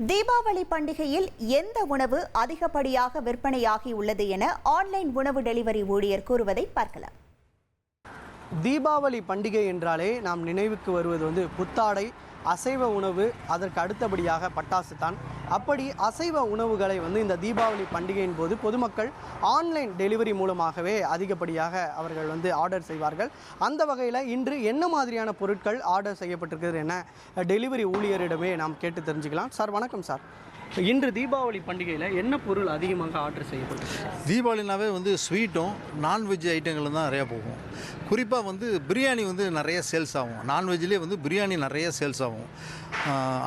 தீபாவளி பண்டிகையில் எந்த உணவு அதிகப்படியாக விற்பனையாகி உள்ளது என ஆன்லைன் உணவு டெலிவரி ஊழியர் கூறுவதை பார்க்கலாம். தீபாவளி பண்டிகை என்றாலே நாம் நினைவுக்கு வருவது புத்தாடை, அசைவ உணவு, அதற்கு அடுத்தபடியாக பட்டாசு தான். அப்படி அசைவ உணவுகளை இந்த தீபாவளி பண்டிகையின் போது பொதுமக்கள் ஆன்லைன் டெலிவரி மூலமாகவே அதிகப்படியாக அவர்கள் ஆர்டர் செய்வார்கள். அந்த வகையில் இன்று என்ன மாதிரியான பொருட்கள் ஆர்டர் செய்யப்பட்டிருக்கிறது என டெலிவரி ஊழியரிடமே நாம் கேட்டு தெரிஞ்சுக்கலாம். சார் வணக்கம் சார், இன்று தீபாவளி பண்டிகையில் என்ன பொருள் அதிகமாக ஆர்டர் செய்யப்பட்டது? தீபாவளினாவே ஸ்வீட்டும் நான்வெஜ் ஐட்டங்களும் தான் நிறையா போகும். குறிப்பாக பிரியாணி நிறைய சேல்ஸ் ஆகும். நான்வெஜ்லேயே பிரியாணி நிறைய சேல்ஸ் ஆகும்.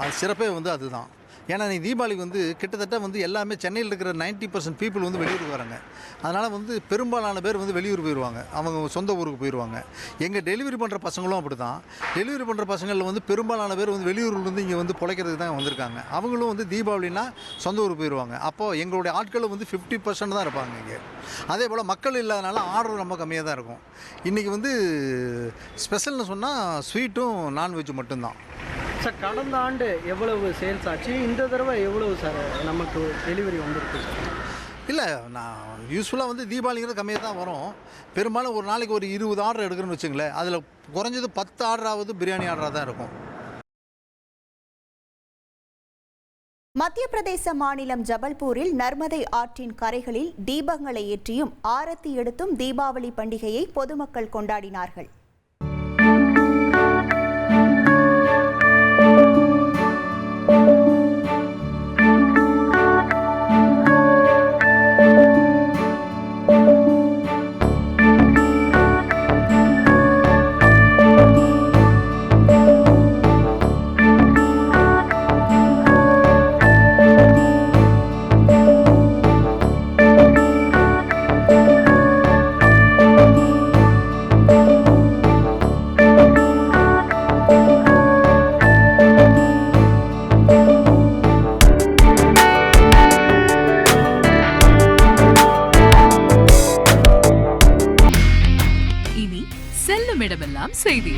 அது சிறப்பே அதுதான். ஏன்னா நீ தீபாவளிக்கு கிட்டத்தட்ட எல்லாமே சென்னையில் இருக்கிற 90% பீப்புள் வெளியூருக்கு வராங்க. அதனால் பெரும்பாலான பேர் வெளியூர் போயிடுவாங்க, அவங்க சொந்த ஊருக்கு போயிடுவாங்க. எங்கள் டெலிவரி பண்ணுற பசங்களும் அப்படி தான். டெலிவரி பண்ணுற பசங்களில் பெரும்பாலான பேர் வெளியூர்லேருந்து இங்கே பிழைக்கிறதுக்கு தான் வந்திருக்காங்க. அவங்களும் தீபாவளினா சொந்த ஊருக்கு போயிடுவாங்க. அப்போது எங்களுடைய ஆட்கள் 50% தான் இருப்பாங்க இங்கே. அதே போல் மக்கள் இல்லாதனால ஆர்டர் ரொம்ப கம்மியாக தான் இருக்கும். இன்றைக்கி ஸ்பெஷல்னு சொன்னால் ஸ்வீட்டும் நான்வெஜ் மட்டும்தான். சார், கடந்த ஆண்டு எவ்வளவு சேல்ஸ் ஆச்சு, இந்த தடவை எவ்வளவு சார் நமக்கு டெலிவரி வந்திருக்கு? இல்லை, நான் யூஸ்ஃபுல்லாக தீபாவளிங்கிறது கம்மியாக தான் வரும். பெரும்பாலும் ஒரு நாளைக்கு ஒரு 20 ஆர்டர் எடுக்கிறேன்னு வச்சுங்களேன். அதில் குறைஞ்சது 10 ஆர்டராவது பிரியாணி ஆர்டராக தான் இருக்கும். மத்திய பிரதேச மாநிலம் ஜபல்பூரில் நர்மதை ஆற்றின் கரைகளில் தீபங்களை ஏற்றியும் ஆரத்தி எடுத்தும் தீபாவளி பண்டிகையை பொதுமக்கள் கொண்டாடினார்கள். இடமெல்லாம் செய்தி.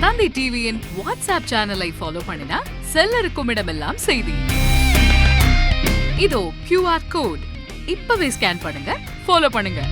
தந்தி டிவியின் வாட்ஸ்அப் சேனலை ஃபாலோ பண்ணினா செல்லருக்கும் இடமெல்லாம் செய்தி. இதோ QR கோட், இப்பவே ஸ்கேன் பண்ணுங்க, ஃபாலோ பண்ணுங்க.